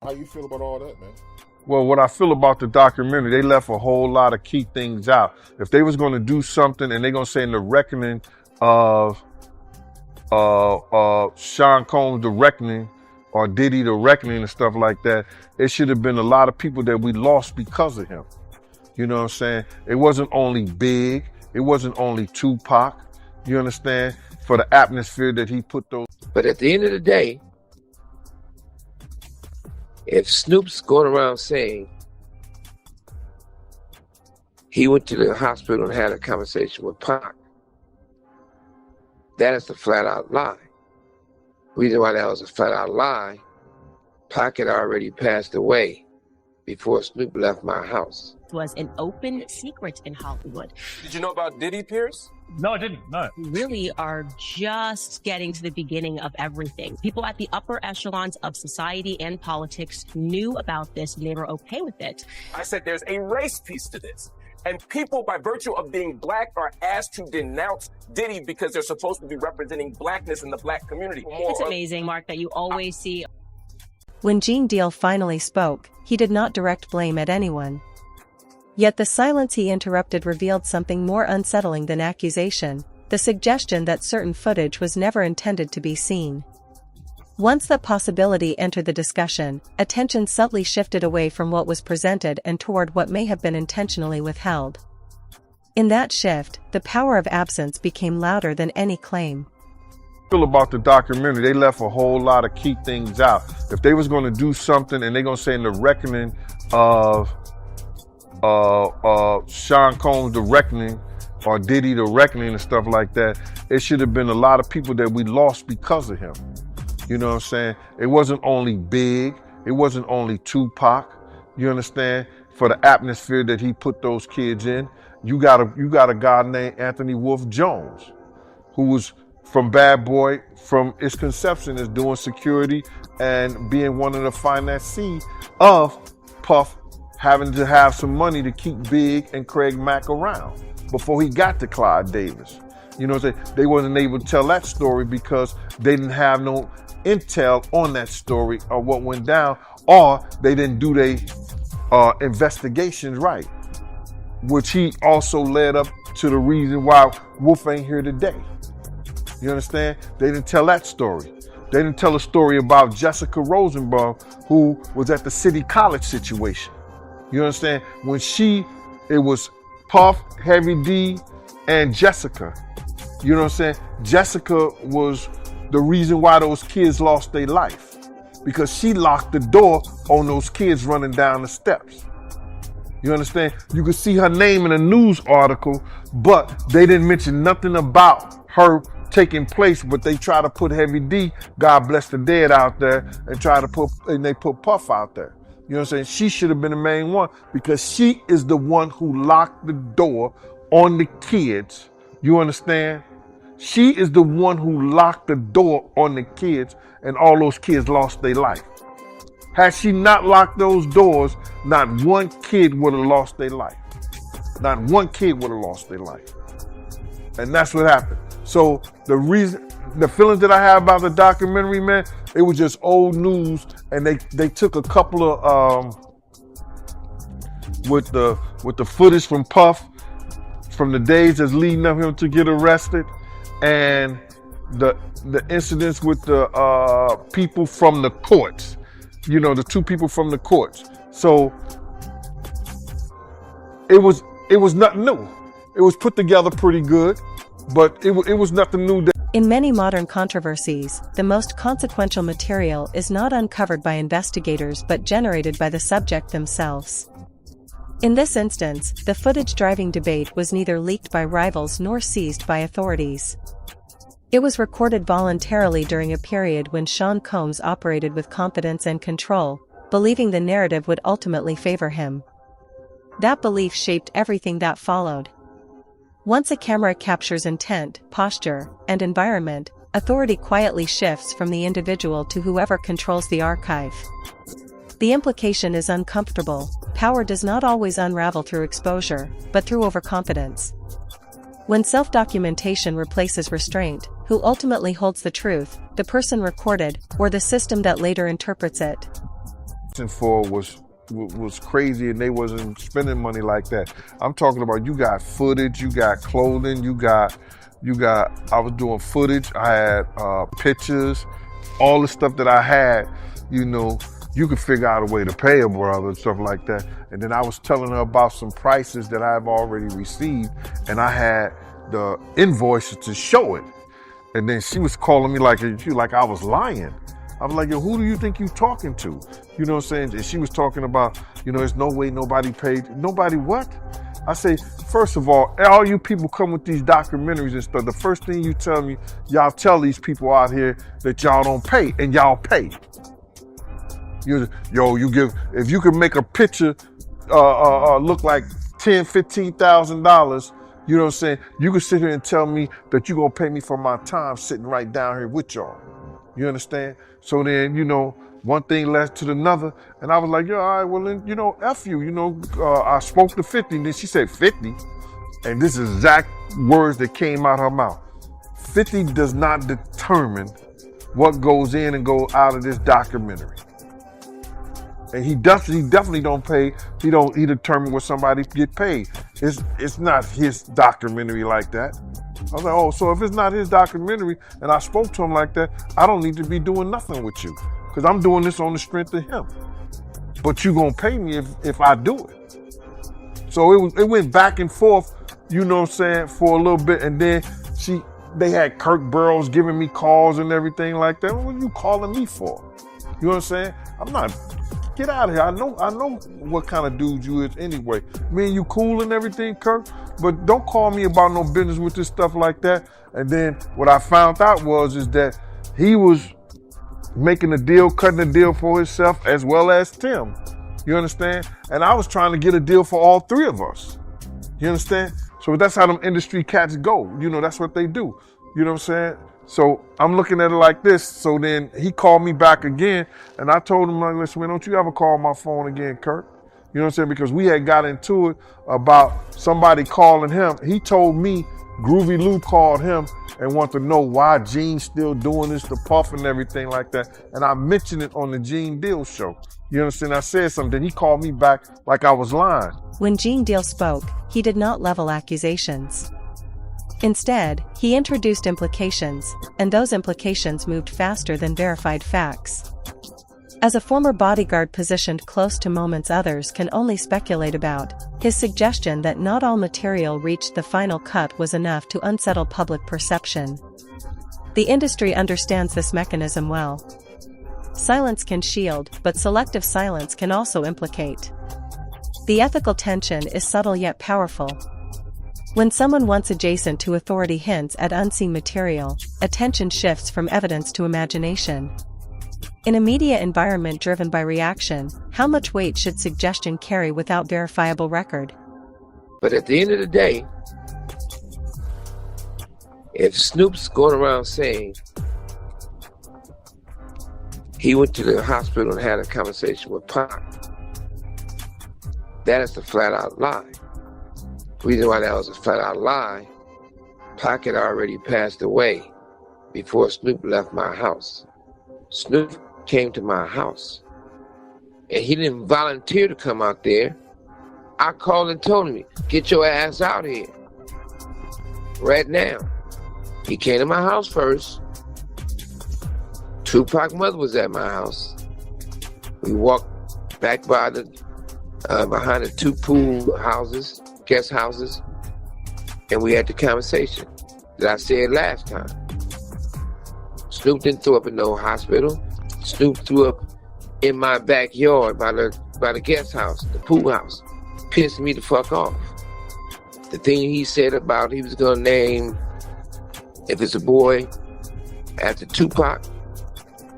How you feel about all that, man? Well, what I feel about the documentary, they left a whole lot of key things out. If they was going to do something and they're going to say in the reckoning of Sean Combs, the reckoning, or Diddy, the reckoning and stuff like that, it should have been a lot of people that we lost because of him. You know what I'm saying? It wasn't only Big. It wasn't only Tupac. You understand? For the atmosphere that he put those. But at the end of the day, if Snoop's going around saying he went to the hospital and had a conversation with Pac, that is a flat-out lie. The reason why that was a flat-out lie, Pac had already passed away before Snoop left my house. Was an open secret in Hollywood. Did you know about Diddy, Pierce? No, I didn't. No. We really are just getting to the beginning of everything. People at the upper echelons of society and politics knew about this and they were okay with it. I said there's a race piece to this. And people, by virtue of being black, are asked to denounce Diddy because they're supposed to be representing blackness in the black community. It's amazing, Mark, that you always see. When Gene Deal finally spoke, he did not direct blame at anyone. Yet the silence he interrupted revealed something more unsettling than accusation, the suggestion that certain footage was never intended to be seen. Once that possibility entered the discussion, attention subtly shifted away from what was presented and toward what may have been intentionally withheld. In that shift, the power of absence became louder than any claim. Feel about the documentary, they left a whole lot of key things out. If they was going to do something and they're going to say in the reckoning of Sean Combs, the reckoning, or Diddy, the reckoning and stuff like that, it should have been a lot of people that we lost because of him. You know what I'm saying? It wasn't only Big. It wasn't only Tupac. You understand? For the atmosphere that he put those kids in. You got a guy named Anthony Wolf Jones, who was from Bad Boy, from its conception as doing security and being one of the financiers of Puff having to have some money to keep Big and Craig Mack around before he got to Clyde Davis. You know what I'm saying? They wasn't able to tell that story because they didn't have no intel on that story or what went down, or they didn't do their investigations right, which he also led up to the reason why Wolf ain't here today. You understand? They didn't tell that story. They didn't tell a story about Jessica Rosenbaum, who was at the City College situation. You understand? When it was Puff, Heavy D, and Jessica. You know what I'm saying? Jessica was the reason why those kids lost their life, because she locked the door on those kids running down the steps. You understand? You could see her name in a news article, but they didn't mention nothing about her taking place, but they try to put Heavy D, God bless the dead, out there and they put Puff out there. You know what I'm saying? She should have been the main one because she is the one who locked the door on the kids. You understand? She is the one who locked the door on the kids, and all those kids lost their life. Had she not locked those doors, not one kid would have lost their life. Not one kid would have lost their life. And that's what happened. So the feelings that I have about the documentary, man, it was just old news, and they took a couple of with the footage from Puff from the days that's leading up him to get arrested, and the incidents with the people from the courts. You know, the two people from the courts. So it was nothing new. It was put together pretty good, but it was nothing new. In many modern controversies, the most consequential material is not uncovered by investigators but generated by the subject themselves. In this instance, the footage-driving debate was neither leaked by rivals nor seized by authorities. It was recorded voluntarily during a period when Sean Combs operated with confidence and control, believing the narrative would ultimately favor him. That belief shaped everything that followed. Once a camera captures intent, posture, and environment, authority quietly shifts from the individual to whoever controls the archive. The implication is uncomfortable. Power does not always unravel through exposure, but through overconfidence. When self-documentation replaces restraint, who ultimately holds the truth, the person recorded, or the system that later interprets it? for was crazy, and they wasn't spending money like that. I'm talking about you got footage, you got clothing, you got. I was doing footage. I had pictures, all the stuff that I had. You could figure out a way to pay a brother and stuff like that. And then I was telling her about some prices that I've already received, and I had the invoices to show it. And then she was calling me like I was lying. I was like, yo, who do you think you talking to? You know what I'm saying? And she was talking about, there's no way nobody paid. Nobody what? I say, first of all you people come with these documentaries and stuff, the first thing you tell me, y'all tell these people out here that y'all don't pay, and y'all pay. If you can make a picture look like $10,000, $15,000, you know what I'm saying? You can sit here and tell me that you're gonna pay me for my time sitting right down here with y'all. You understand? So then, one thing led to another, and I was like, all right, well then, F you, I spoke to 50, and then she said 50, and this is exact words that came out her mouth. 50 does not determine what goes in and goes out of this documentary. And he definitely don't pay. He determine what somebody get paid. It's not his documentary like that. I was like, oh, so if it's not his documentary and I spoke to him like that, I don't need to be doing nothing with you, because I'm doing this on the strength of him. But you gonna pay me if I do it. So it went back and forth, you know what I'm saying, for a little bit, and then they had Kirk Burrows giving me calls and everything like that. What are you calling me for? You know what I'm saying? I'm not. Get out of here. I know what kind of dude you is anyway. Me and you cool and everything, Kirk, but don't call me about no business with this stuff like that. And then what I found out is that he was making a deal, cutting a deal for himself as well as Tim. You understand? And I was trying to get a deal for all three of us. You understand? So that's how them industry cats go. That's what they do. You know what I'm saying? So I'm looking at it like this. So then he called me back again, and I told him, like, listen, man, don't you ever call my phone again, Kirk. You know what I'm saying? Because we had got into it about somebody calling him. He told me Groovy Lou called him and wanted to know why Gene's still doing this, the Puff and everything like that. And I mentioned it on the Gene Deal show. You understand? I said something. He called me back like I was lying. When Gene Deal spoke, he did not level accusations. Instead, he introduced implications, and those implications moved faster than verified facts. As a former bodyguard positioned close to moments others can only speculate about, his suggestion that not all material reached the final cut was enough to unsettle public perception. The industry understands this mechanism well. Silence can shield, but selective silence can also implicate. The ethical tension is subtle yet powerful. When someone once adjacent to authority hints at unseen material, attention shifts from evidence to imagination. In a media environment driven by reaction, how much weight should suggestion carry without verifiable record? But at the end of the day, if Snoop's going around saying he went to the hospital and had a conversation with Pac, that is a flat-out lie. The reason why that was a flat-out lie, Pac had already passed away before Snoop left my house. Snoop came to my house, and he didn't volunteer to come out there. I called and told him, get your ass out here right now. He came to my house first. Tupac's mother was at my house. We walked back by behind the two pool houses, guest houses, and we had the conversation that I said last time. Snoop didn't throw up in no hospital. Snoop threw up in my backyard by the guest house, the pool house. Pissed me the fuck off. The thing he said about he was gonna name, if it's a boy, after Tupac,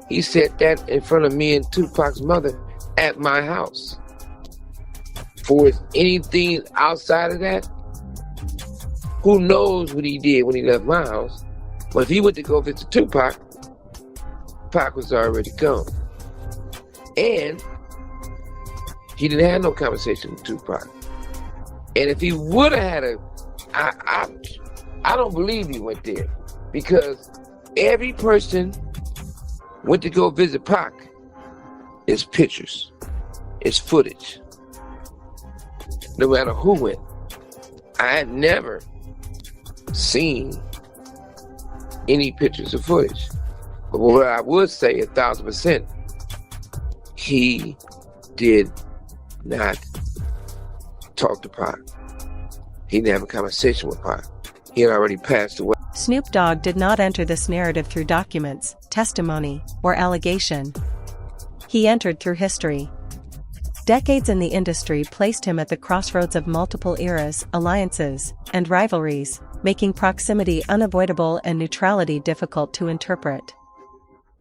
he said that in front of me and Tupac's mother at my house. For anything outside of that, who knows what he did when he left my house. But if he went to go visit Tupac, Pac was already gone. And he didn't have no conversation with Tupac. And if he would have had I don't believe he went there. Because every person went to go visit Pac is pictures. is footage. No matter who went. I had never seen any pictures of footage. But what I would say 1,000%, he did not talk to Pac. He didn't have a conversation with Pac. He had already passed away. Snoop Dogg did not enter this narrative through documents, testimony, or allegation. He entered through history. Decades in the industry placed him at the crossroads of multiple eras, alliances, and rivalries, making proximity unavoidable and neutrality difficult to interpret.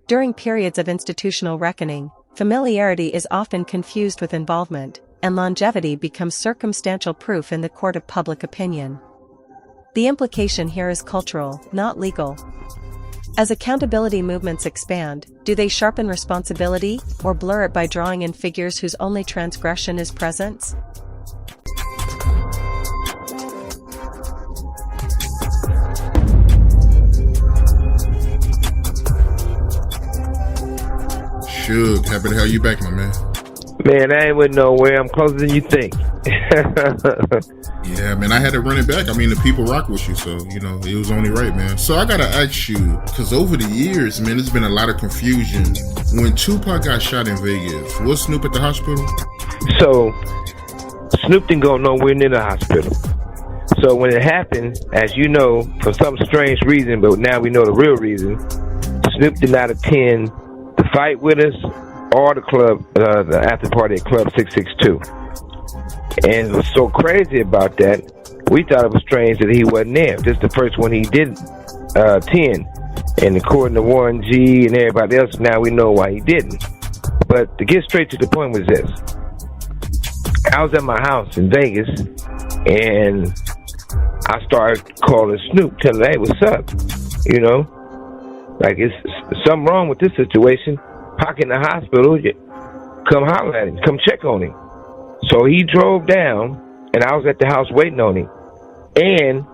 During periods of institutional reckoning, familiarity is often confused with involvement, and longevity becomes circumstantial proof in the court of public opinion. The implication here is cultural, not legal. As accountability movements expand, do they sharpen responsibility, or blur it by drawing in figures whose only transgression is presence? Suge, happy to have you back, my man. Man, I ain't went nowhere. I'm closer than you think. Yeah, man, I had to run it back. I mean, the people rock with you, so, you know, it was only right, man. So I gotta ask you, because over the years, man, there's been a lot of confusion. When Tupac got shot in Vegas, was Snoop at the hospital? So, Snoop didn't go nowhere near the hospital. So when it happened, as you know, for some strange reason, but now we know the real reason, Snoop did not attend the fight with us or the club, the after party at Club 662. And what's so crazy about that, we thought it was strange that he wasn't there. This is the first one he did attend. And according to Warren G and everybody else, now we know why he didn't. But to get straight to the point was this. I was at my house in Vegas, and I started calling Snoop, telling him, hey, what's up? You know? Like, it's something wrong with this situation. Pac in the hospital, come holler at him, come check on him. So he drove down, and I was at the house waiting on him. And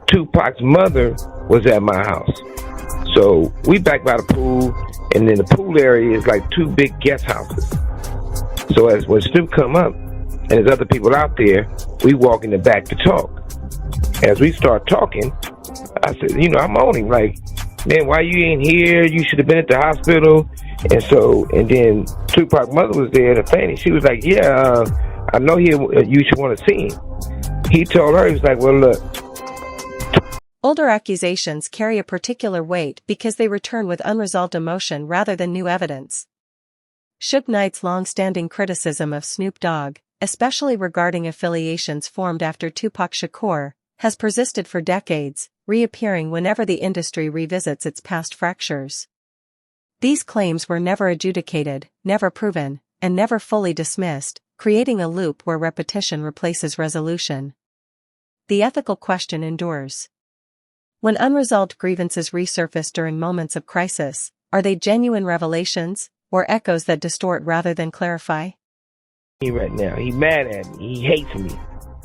Tupac's mother was at my house. So we back by the pool, and then the pool area is like two big guest houses. So as when Snoop come up, and there's other people out there, we walk in the back to talk. As we start talking, I said, you know, I'm on him, like, man, why you ain't here? You should have been at the hospital. And then Tupac's mother was there, the Fanny. She was like, yeah, I know you should want to see him. He told her, he was like, well, look. Older accusations carry a particular weight because they return with unresolved emotion rather than new evidence. Suge Knight's long-standing criticism of Snoop Dogg, especially regarding affiliations formed after Tupac Shakur, has persisted for decades, reappearing whenever the industry revisits its past fractures. These claims were never adjudicated, never proven, and never fully dismissed, creating a loop where repetition replaces resolution. The ethical question endures. When unresolved grievances resurface during moments of crisis, are they genuine revelations, or echoes that distort rather than clarify? Right now, he's mad at me. He hates me.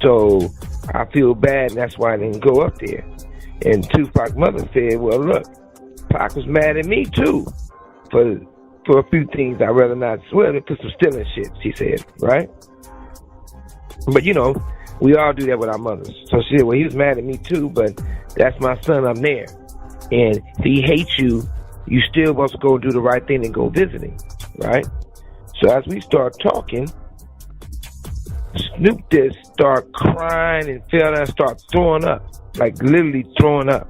So I feel bad, and that's why I didn't go up there. And Tupac's mother said, well, look, Pac was mad at me too. For a few things I'd rather not swear than for some stealing shit, she said, right? But you know, we all do that with our mothers. So she said, well, he was mad at me too, but that's my son, I'm there. And if he hates you, you still supposed to go do the right thing and go visit him, right? So as we start talking, Snoop just start crying and fell down and start throwing up, like literally throwing up,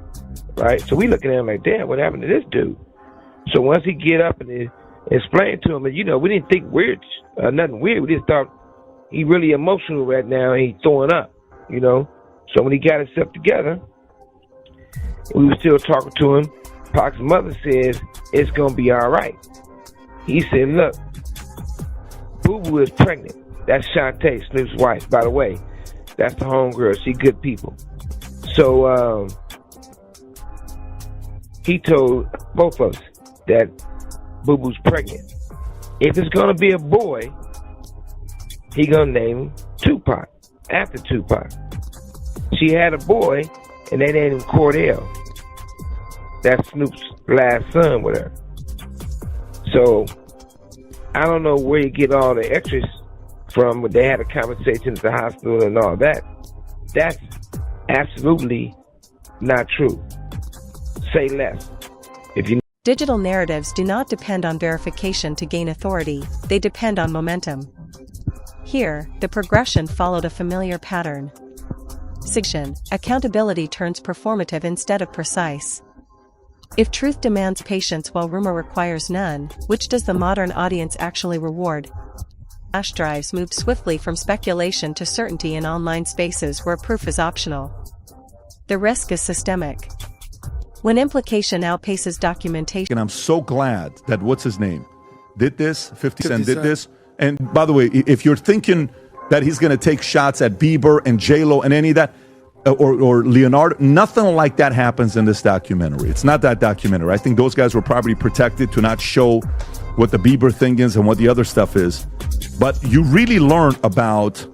right? So we looking at him like, damn, what happened to this dude? So once he get up and explain to him, and you know, we didn't think nothing weird. We just thought he really emotional right now and he throwing up, you know. So when he got himself together, we were still talking to him. Pac's mother says, it's gonna be all right. He said, look, Boo Boo is pregnant. That's Shantae, Snoop's wife, by the way. That's the homegirl. She good people. So he told both of us that Boo Boo's pregnant. If it's gonna be a boy, he gonna name him Tupac, after Tupac. She had a boy, and they named him Cordell. That's Snoop's last son with her. So I don't know where you get all the extras from when they had a conversation at the hospital and all that. That's absolutely not true. Say less. If you Digital narratives do not depend on verification to gain authority, they depend on momentum. Here, the progression followed a familiar pattern. Accountability turns performative instead of precise. If truth demands patience while rumor requires none, which does the modern audience actually reward? Flash drives moved swiftly from speculation to certainty in online spaces where proof is optional. The risk is systemic. When implication outpaces documentation. And I'm so glad that what's his name did this, 50 Cent did this. And by the way, if you're thinking that he's going to take shots at Bieber and J-Lo and any of that, or Leonardo, nothing like that happens in this documentary. It's not that documentary. I think those guys were probably protected to not show what the Bieber thing is and what the other stuff is. But you really learn about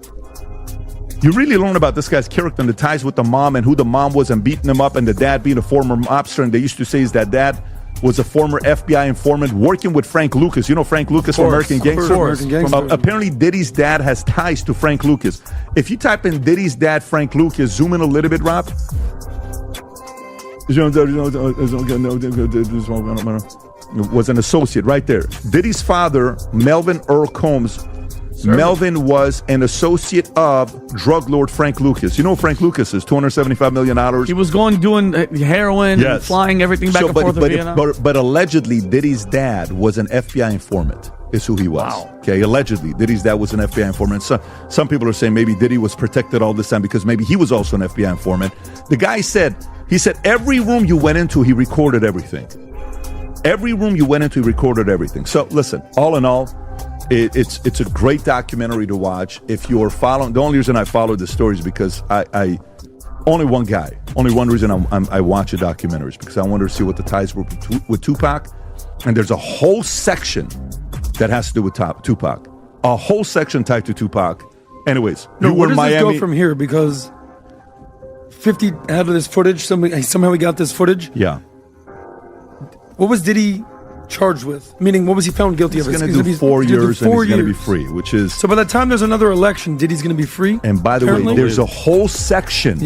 this guy's character and the ties with the mom and who the mom was and beating him up, and the dad being a former mobster. And they used to say is that dad was a former FBI informant working with Frank Lucas. You know Frank Lucas from American Gangster? Apparently Diddy's dad has ties to Frank Lucas. If you type in Diddy's dad, Frank Lucas, zoom in a little bit, Rob. Was an associate right there. Diddy's father, Melvin Earl Combs. Melvin was an associate of drug lord Frank Lucas. You know who Frank Lucas is? $275 million. He was doing heroin, and flying everything back and forth to Vietnam. But allegedly, Diddy's dad was an FBI informant, is who he was. Wow. Okay, allegedly, Diddy's dad was an FBI informant. So, some people are saying maybe Diddy was protected all this time because maybe he was also an FBI informant. The guy said, every room you went into, he recorded everything. Every room you went into, he recorded everything. So listen, all in all, it's a great documentary to watch. If you're following, the only reason I follow the story is because I only one reason I watch a documentary is because I wanted to see what the ties were with Tupac. And there's a whole section that has to do with Tupac. A whole section tied to Tupac. Anyways, where does this go from here? Because 50 had this footage. Somehow we got this footage. Yeah. What was Diddy charged with? Meaning, what was he found guilty of? He's going to do 4 years and he's going to be free, which is... So by the time there's another election, Diddy's going to be free? And by the way, there's a whole section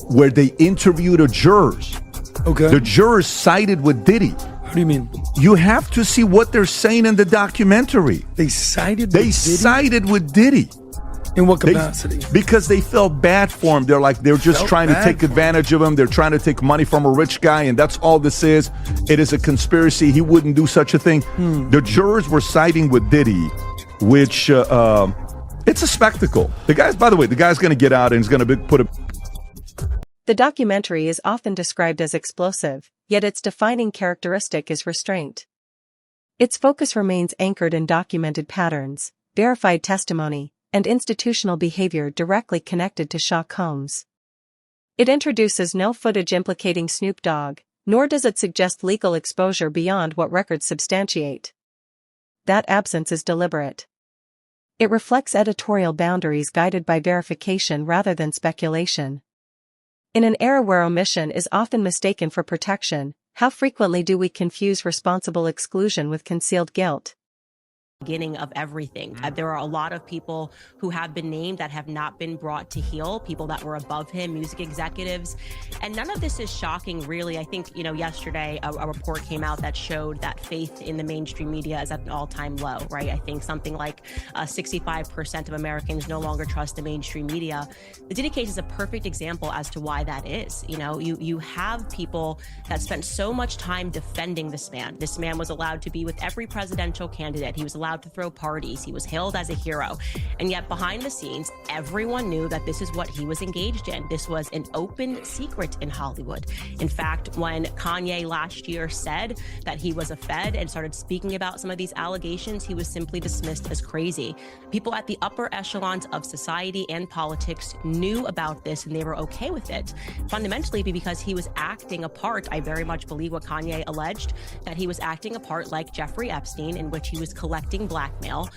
where they interviewed the jurors. Okay. The jurors sided with Diddy. What do you mean? You have to see what they're saying in the documentary. They sided with Diddy. In what capacity? Because they felt bad for him. They're just trying to take advantage of him. They're trying to take money from a rich guy, and that's all this is. It is a conspiracy. He wouldn't do such a thing. The jurors were siding with Diddy, which it's a spectacle. By the way, the guy's going to get out and he's going to put a... The documentary is often described as explosive, yet its defining characteristic is restraint. Its focus remains anchored in documented patterns, verified testimony, and institutional behavior directly connected to Sean Combs. It introduces no footage implicating Snoop Dogg, nor does it suggest legal exposure beyond what records substantiate. That absence is deliberate. It reflects editorial boundaries guided by verification rather than speculation. In an era where omission is often mistaken for protection, how frequently do we confuse responsible exclusion with concealed guilt? Beginning of everything. There are a lot of people who have been named that have not been brought to heel, people that were above him, music executives. And none of this is shocking, really. I think, yesterday a report came out that showed that faith in the mainstream media is at an all-time low, right? I think something like 65% of Americans no longer trust the mainstream media. The Diddy case is a perfect example as to why that is. You have people that spent so much time defending this man. This man was allowed to be with every presidential candidate. He was allowed to throw parties. He was hailed as a hero. And yet behind the scenes, everyone knew that this is what he was engaged in. This was an open secret in Hollywood. In fact, when Kanye last year said that he was a Fed and started speaking about some of these allegations, he was simply dismissed as crazy. People at the upper echelons of society and politics knew about this and they were okay with it. Fundamentally because he was acting a part, I very much believe what Kanye alleged, that he was acting a part like Jeffrey Epstein, in which he was collecting receiving blackmail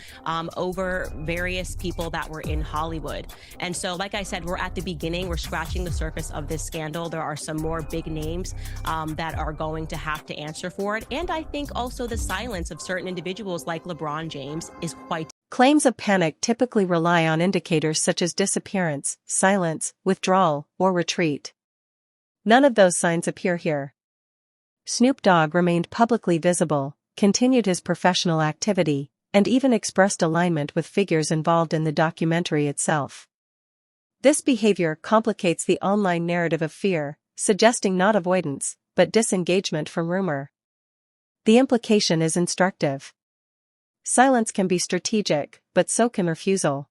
over various people that were in Hollywood. And so, like I said, we're at the beginning. We're scratching the surface of this scandal. There are some more big names that are going to have to answer for it. And I think also the silence of certain individuals like LeBron James is quite. Claims of panic typically rely on indicators such as disappearance, silence, withdrawal, or retreat. None of those signs appear here. Snoop Dogg remained publicly visible, continued his professional activity, and even expressed alignment with figures involved in the documentary itself. This behavior complicates the online narrative of fear, suggesting not avoidance, but disengagement from rumor. The implication is instructive. Silence can be strategic, but so can refusal.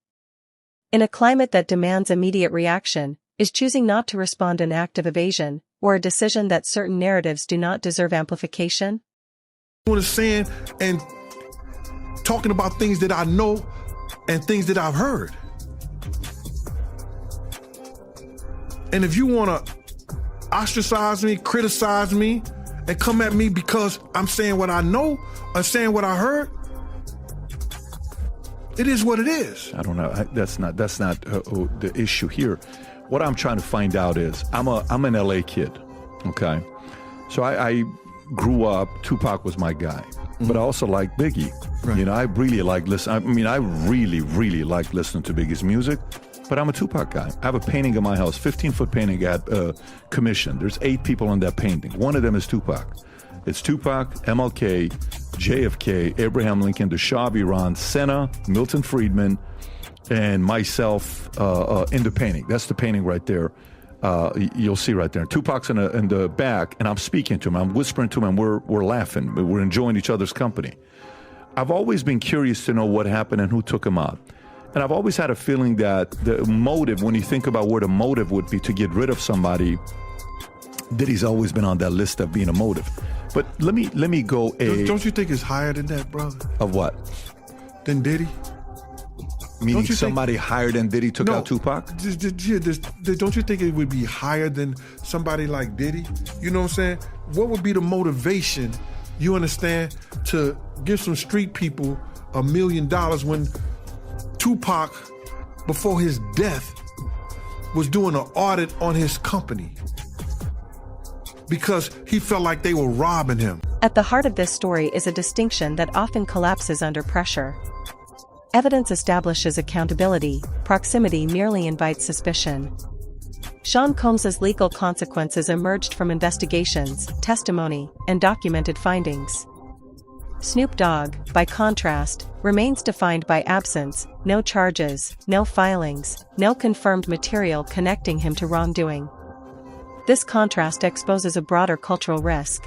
In a climate that demands immediate reaction, is choosing not to respond an act of evasion, or a decision that certain narratives do not deserve amplification? What I'm saying and talking about things that I know and things that I've heard. And if you want to ostracize me, criticize me, and come at me because I'm saying what I know or saying what I heard, it is what it is. I don't know. That's not the issue here. What I'm trying to find out is I'm an LA kid, okay? So I grew up, Tupac was my guy, but I also like Biggie. Right. You know, I really like I really like listening to Biggie's music, but I'm a Tupac guy. I have a painting in my house, 15-foot painting at commission. There's 8 people on that painting. One of them is Tupac. It's Tupac, MLK, JFK, Abraham Lincoln, the Shah of Iran, Senna, Milton Friedman, and myself in the painting. That's the painting right there. You'll see right there. Tupac's in the back, and I'm speaking to him. I'm whispering to him, and we're laughing. We're enjoying each other's company. I've always been curious to know what happened and who took him out. And I've always had a feeling that the motive, when you think about where the motive would be to get rid of somebody, Diddy's always been on that list of being a motive. But let me go Don't you think it's higher than that, brother? Of what? Than Diddy? Meaning somebody higher than Diddy took out Tupac? Don't you think it would be higher than somebody like Diddy? You know what I'm saying? What would be the motivation, you understand, to give some street people $1 million when Tupac, before his death, was doing an audit on his company because he felt like they were robbing him? At the heart of this story is a distinction that often collapses under pressure. Evidence establishes accountability, proximity merely invites suspicion. Sean Combs' legal consequences emerged from investigations, testimony, and documented findings. Snoop Dogg, by contrast, remains defined by absence, no charges, no filings, no confirmed material connecting him to wrongdoing. This contrast exposes a broader cultural risk.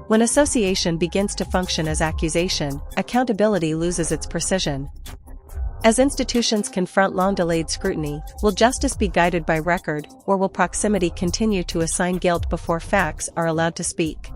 When association begins to function as accusation, accountability loses its precision. As institutions confront long-delayed scrutiny, will justice be guided by record, or will proximity continue to assign guilt before facts are allowed to speak?